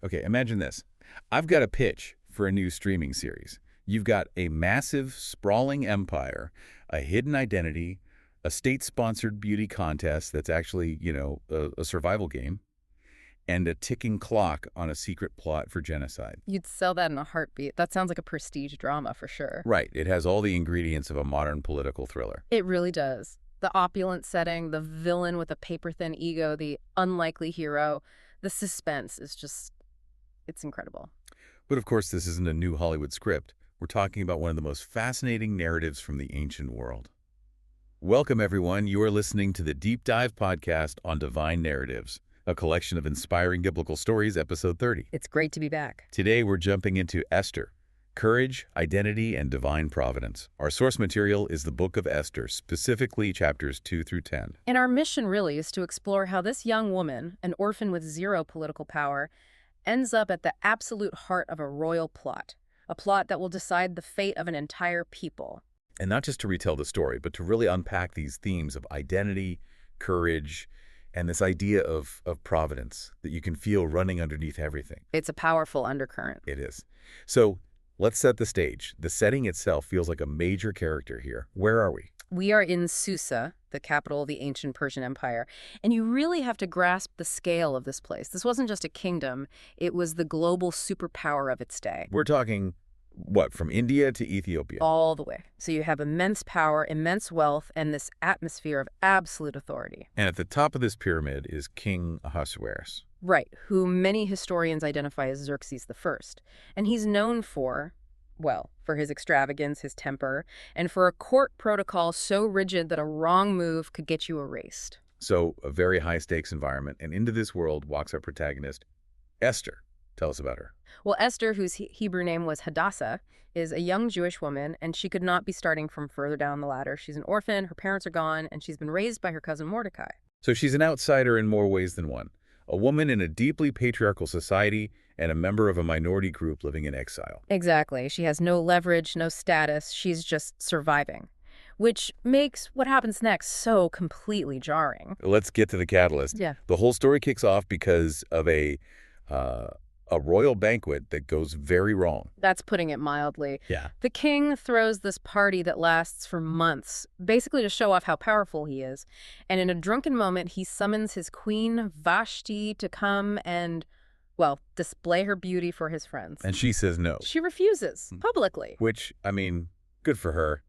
Okay, imagine this. I've got a pitch for a new streaming series. You've got a massive, sprawling empire, a hidden identity, a state-sponsored beauty contest that's actually, a survival game, and a ticking clock on a secret plot for genocide. You'd sell that in a heartbeat. That sounds like a prestige drama for sure. Right. It has all the ingredients of a modern political thriller. It really does. The opulent setting, the villain with a paper-thin ego, the unlikely hero, the suspense is just, it's incredible. But of course, this isn't a new Hollywood script. We're talking about one of the most fascinating narratives from the ancient world. Welcome, everyone. You are listening to the Deep Dive podcast on Divine Narratives, a collection of inspiring biblical stories, episode 30. It's great to be back. Today, we're jumping into Esther, Courage, Identity, and Divine Providence. Our source material is the Book of Esther, specifically chapters 2 through 10. And our mission really is to explore how this young woman, an orphan with zero political power, ends up at the absolute heart of a royal plot, a plot that will decide the fate of an entire people. And not just to retell the story, but to really unpack these themes of identity, courage, and this idea of providence that you can feel running underneath everything. It's a powerful undercurrent. It is. So let's set the stage. The setting itself feels like a major character here. Where are we? We are in Susa, the capital of the ancient Persian Empire, and you really have to grasp the scale of this place. This wasn't just a kingdom, it was the global superpower of its day. We're talking, what, from India to Ethiopia? All the way. So you have immense power, immense wealth, and this atmosphere of absolute authority. And at the top of this pyramid is King Ahasuerus. Right, who many historians identify as Xerxes I. And he's known for his extravagance, his temper, and for a court protocol so rigid that a wrong move could get you erased. So a very high-stakes environment, and into this world walks our protagonist, Esther. Tell us about her. Well, Esther, whose Hebrew name was Hadassah, is a young Jewish woman, and she could not be starting from further down the ladder. She's an orphan, her parents are gone, and she's been raised by her cousin Mordecai. So she's an outsider in more ways than one. A woman in a deeply patriarchal society and a member of a minority group living in exile. Exactly. She has no leverage, no status. She's just surviving, which makes what happens next so completely jarring. Let's get to the catalyst. Yeah. The whole story kicks off because of a royal banquet that goes very wrong. That's putting it mildly. Yeah. The king throws this party that lasts for months, basically to show off how powerful he is. And in a drunken moment, he summons his queen, Vashti, to come and, display her beauty for his friends. And she says no. She refuses, publicly. Which, good for her.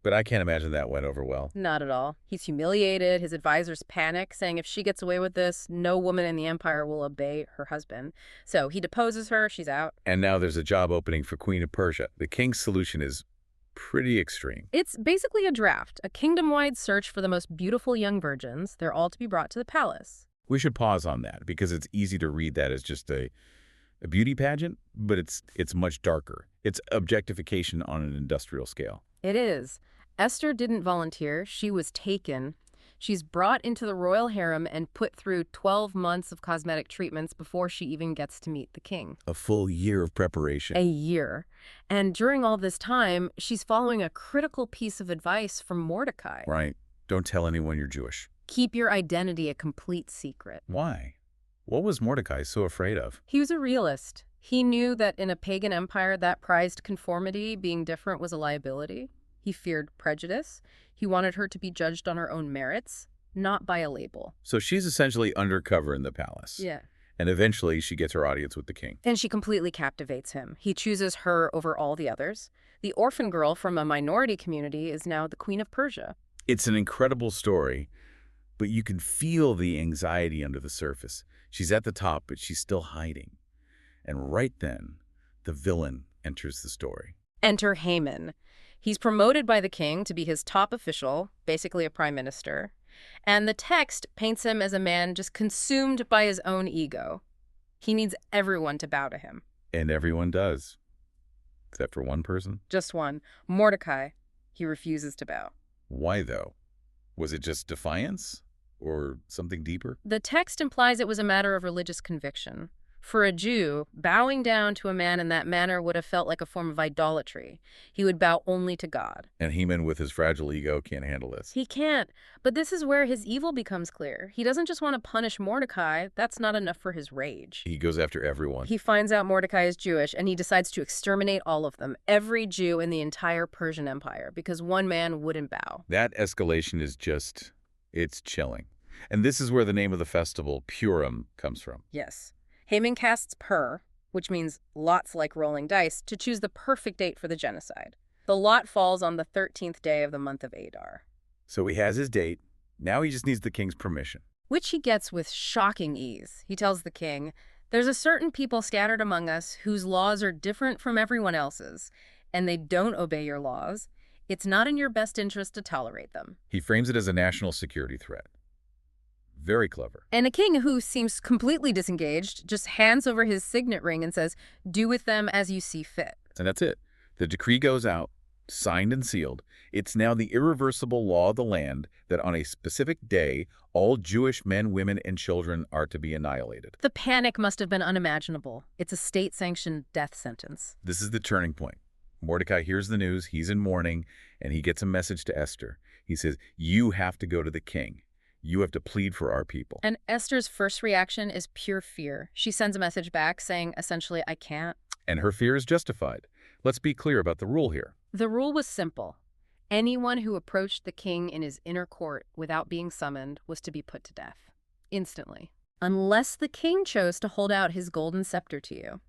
But I can't imagine that went over well. Not at all. He's humiliated. His advisors panic, saying if she gets away with this, no woman in the empire will obey her husband. So he deposes her. She's out. And now there's a job opening for Queen of Persia. The king's solution is pretty extreme. It's basically a draft, a kingdom-wide search for the most beautiful young virgins. They're all to be brought to the palace. We should pause on that because it's easy to read that as just a beauty pageant, but it's much darker. It's objectification on an industrial scale. It is. Esther didn't volunteer. She was taken. She's brought into the royal harem and put through 12 months of cosmetic treatments before she even gets to meet the king. A full year of preparation. A year. And during all this time, she's following a critical piece of advice from Mordecai. Right. Don't tell anyone you're Jewish. Keep your identity a complete secret. Why? What was Mordecai so afraid of? He was a realist. He knew that in a pagan empire that prized conformity, being different was a liability. He feared prejudice. He wanted her to be judged on her own merits, not by a label. So she's essentially undercover in the palace. Yeah. And eventually she gets her audience with the king. And she completely captivates him. He chooses her over all the others. The orphan girl from a minority community is now the Queen of Persia. It's an incredible story, but you can feel the anxiety under the surface. She's at the top, but she's still hiding. And right then, the villain enters the story. Enter Haman. He's promoted by the king to be his top official, basically a prime minister. And the text paints him as a man just consumed by his own ego. He needs everyone to bow to him. And everyone does. Except for one person. Just one. Mordecai. He refuses to bow. Why, though? Was it just defiance? Or something deeper? The text implies it was a matter of religious conviction. For a Jew, bowing down to a man in that manner would have felt like a form of idolatry. He would bow only to God. And Haman, with his fragile ego, can't handle this. He can't. But this is where his evil becomes clear. He doesn't just want to punish Mordecai. That's not enough for his rage. He goes after everyone. He finds out Mordecai is Jewish, and he decides to exterminate all of them, every Jew in the entire Persian Empire, because one man wouldn't bow. That escalation is just, it's chilling. And this is where the name of the festival, Purim, comes from. Yes. Haman casts Pur, which means lots like rolling dice, to choose the perfect date for the genocide. The lot falls on the 13th day of the month of Adar. So he has his date. Now he just needs the king's permission. Which he gets with shocking ease. He tells the king, "There's a certain people scattered among us whose laws are different from everyone else's, and they don't obey your laws. It's not in your best interest to tolerate them." He frames it as a national security threat. Very clever. And a king who seems completely disengaged just hands over his signet ring and says, "Do with them as you see fit." And that's it. The decree goes out, signed and sealed. It's now the irreversible law of the land that on a specific day, all Jewish men, women, and children are to be annihilated. The panic must have been unimaginable. It's a state-sanctioned death sentence. This is the turning point. Mordecai hears the news, he's in mourning, and he gets a message to Esther. He says, "You have to go to the king. You have to plead for our people." And Esther's first reaction is pure fear. She sends a message back saying, essentially, "I can't." And her fear is justified. Let's be clear about the rule here. The rule was simple. Anyone who approached the king in his inner court without being summoned was to be put to death, instantly. Unless the king chose to hold out his golden scepter to you.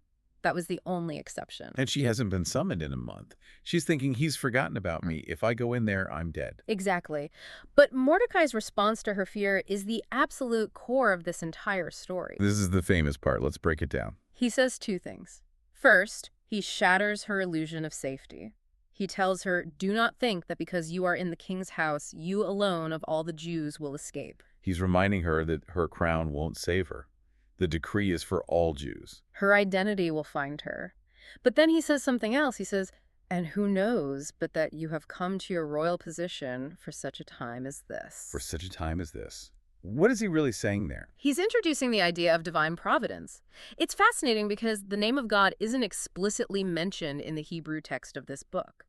That was the only exception. And she hasn't been summoned in a month. She's thinking, he's forgotten about me. If I go in there, I'm dead. Exactly. But Mordecai's response to her fear is the absolute core of this entire story. This is the famous part. Let's break it down. He says two things. First, he shatters her illusion of safety. He tells her, "Do not think that because you are in the king's house, you alone of all the Jews will escape." He's reminding her that her crown won't save her. The decree is for all Jews. Her identity will find her. But then he says something else. He says, "And who knows but that you have come to your royal position for such a time as this." For such a time as this. What is he really saying there? He's introducing the idea of divine providence. It's fascinating because the name of God isn't explicitly mentioned in the Hebrew text of this book.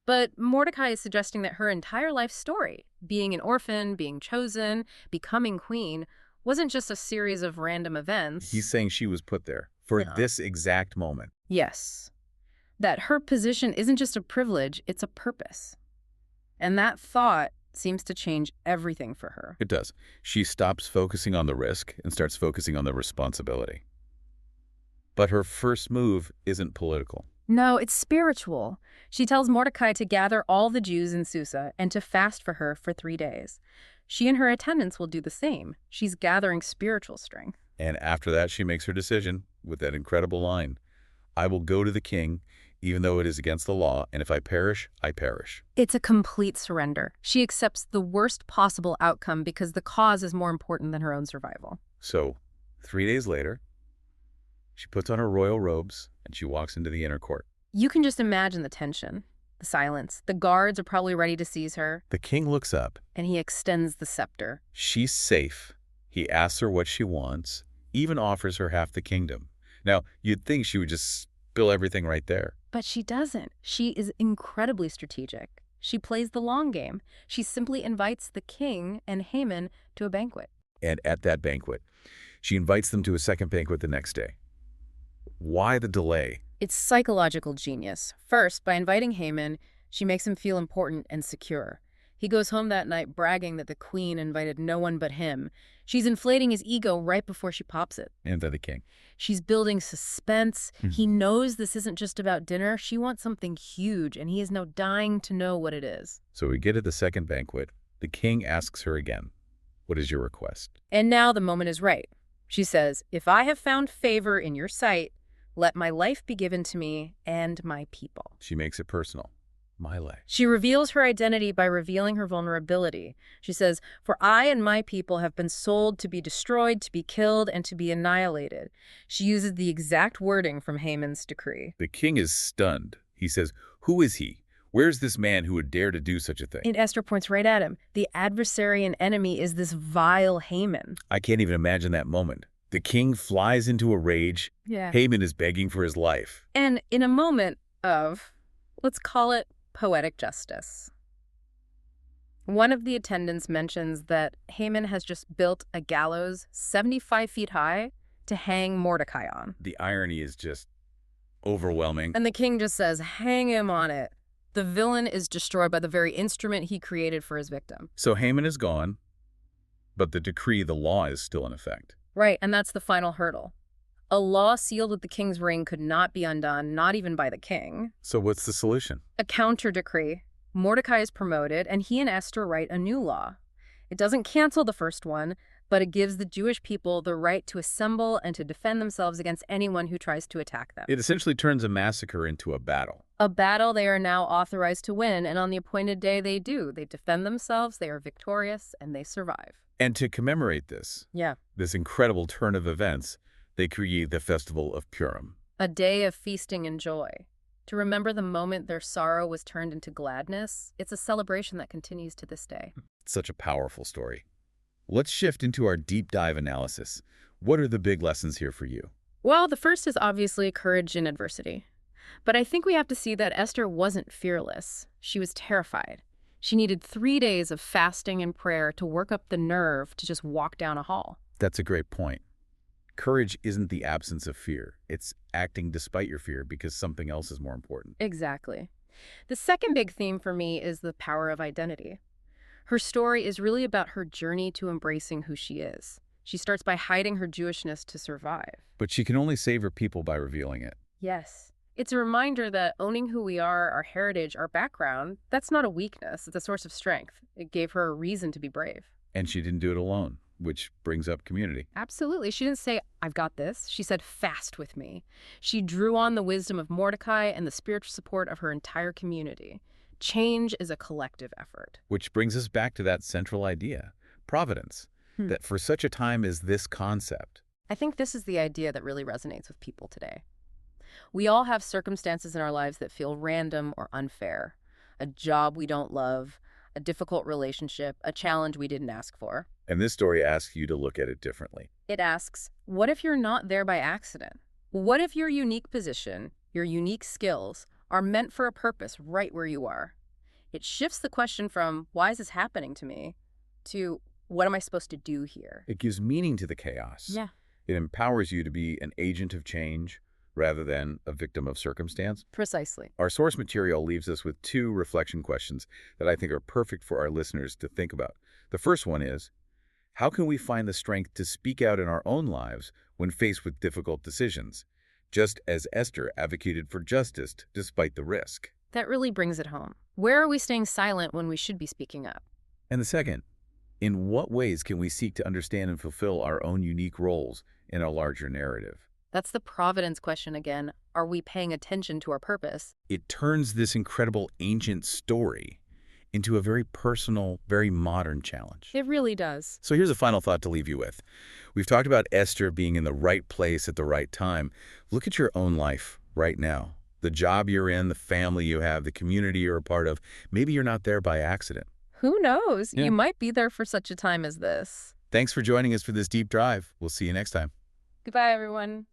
But Mordecai is suggesting that her entire life story, being an orphan, being chosen, becoming queen, wasn't just a series of random events. He's saying she was put there for this exact moment. Yes. That her position isn't just a privilege, it's a purpose. And that thought seems to change everything for her. It does. She stops focusing on the risk and starts focusing on the responsibility. But her first move isn't political. No, it's spiritual. She tells Mordecai to gather all the Jews in Susa and to fast for her for 3 days. She and her attendants will do the same. She's gathering spiritual strength. And after that, she makes her decision with that incredible line, "I will go to the king, even though it is against the law, and if I perish, I perish." It's a complete surrender. She accepts the worst possible outcome because the cause is more important than her own survival. So, 3 days later, she puts on her royal robes and she walks into the inner court. You can just imagine the tension, the silence. The guards are probably ready to seize her. The king looks up. And he extends the scepter. She's safe. He asks her what she wants, even offers her half the kingdom. Now, you'd think she would just spill everything right there. But she doesn't. She is incredibly strategic. She plays the long game. She simply invites the king and Haman to a banquet. And at that banquet, she invites them to a second banquet the next day. Why the delay? It's psychological genius. First, by inviting Haman, she makes him feel important and secure. He goes home that night bragging that the queen invited no one but him. She's inflating his ego right before she pops it. And then the king. She's building suspense. He knows this isn't just about dinner. She wants something huge, and he is now dying to know what it is. So we get at the second banquet. The king asks her again, "What is your request?" And now the moment is right. She says, "If I have found favor in your sight, let my life be given to me and my people." She makes it personal. My life. She reveals her identity by revealing her vulnerability. She says, "For I and my people have been sold to be destroyed, to be killed, and to be annihilated." She uses the exact wording from Haman's decree. The king is stunned. He says, "Who is he? Where's this man who would dare to do such a thing?" And Esther points right at him. The adversary and enemy is this vile Haman. I can't even imagine that moment. The king flies into a rage. Yeah. Haman is begging for his life. And in a moment of, let's call it poetic justice, one of the attendants mentions that Haman has just built a gallows 75 feet high to hang Mordecai on. The irony is just overwhelming. And the king just says, hang him on it. The villain is destroyed by the very instrument he created for his victim. So Haman is gone, but the decree, the law, is still in effect. Right, and that's the final hurdle. A law sealed with the king's ring could not be undone, not even by the king. So what's the solution? A counter-decree. Mordecai is promoted, and he and Esther write a new law. It doesn't cancel the first one, but it gives the Jewish people the right to assemble and to defend themselves against anyone who tries to attack them. It essentially turns a massacre into a battle. A battle they are now authorized to win, and on the appointed day they do. They defend themselves, they are victorious, and they survive. And to commemorate this incredible turn of events, they create the Festival of Purim. A day of feasting and joy. To remember the moment their sorrow was turned into gladness, it's a celebration that continues to this day. It's such a powerful story. Let's shift into our deep dive analysis. What are the big lessons here for you? Well, the first is obviously courage in adversity. But I think we have to see that Esther wasn't fearless. She was terrified. She needed 3 days of fasting and prayer to work up the nerve to just walk down a hall. That's a great point. Courage isn't the absence of fear. It's acting despite your fear because something else is more important. Exactly. The second big theme for me is the power of identity. Her story is really about her journey to embracing who she is. She starts by hiding her Jewishness to survive. But she can only save her people by revealing it. Yes. It's a reminder that owning who we are, our heritage, our background, that's not a weakness. It's a source of strength. It gave her a reason to be brave. And she didn't do it alone, which brings up community. Absolutely. She didn't say, I've got this. She said, fast with me. She drew on the wisdom of Mordecai and the spiritual support of her entire community. Change is a collective effort. Which brings us back to that central idea, Providence, that for such a time as this concept. I think this is the idea that really resonates with people today. We all have circumstances in our lives that feel random or unfair. A job we don't love, a difficult relationship, a challenge we didn't ask for. And this story asks you to look at it differently. It asks, what if you're not there by accident? What if your unique position, your unique skills, are meant for a purpose right where you are? It shifts the question from, why is this happening to me, to, what am I supposed to do here? It gives meaning to the chaos. Yeah. It empowers you to be an agent of change rather than a victim of circumstance. Precisely. Our source material leaves us with 2 reflection questions that I think are perfect for our listeners to think about. The first one is, how can we find the strength to speak out in our own lives when faced with difficult decisions, just as Esther advocated for justice despite the risk? That really brings it home. Where are we staying silent when we should be speaking up? And the second, in what ways can we seek to understand and fulfill our own unique roles in a larger narrative? That's the Providence question again. Are we paying attention to our purpose? It turns this incredible ancient story into a very personal, very modern challenge. It really does. So here's a final thought to leave you with. We've talked about Esther being in the right place at the right time. Look at your own life right now. The job you're in, the family you have, the community you're a part of. Maybe you're not there by accident. Who knows? Yeah. You might be there for such a time as this. Thanks for joining us for this deep dive. We'll see you next time. Goodbye, everyone.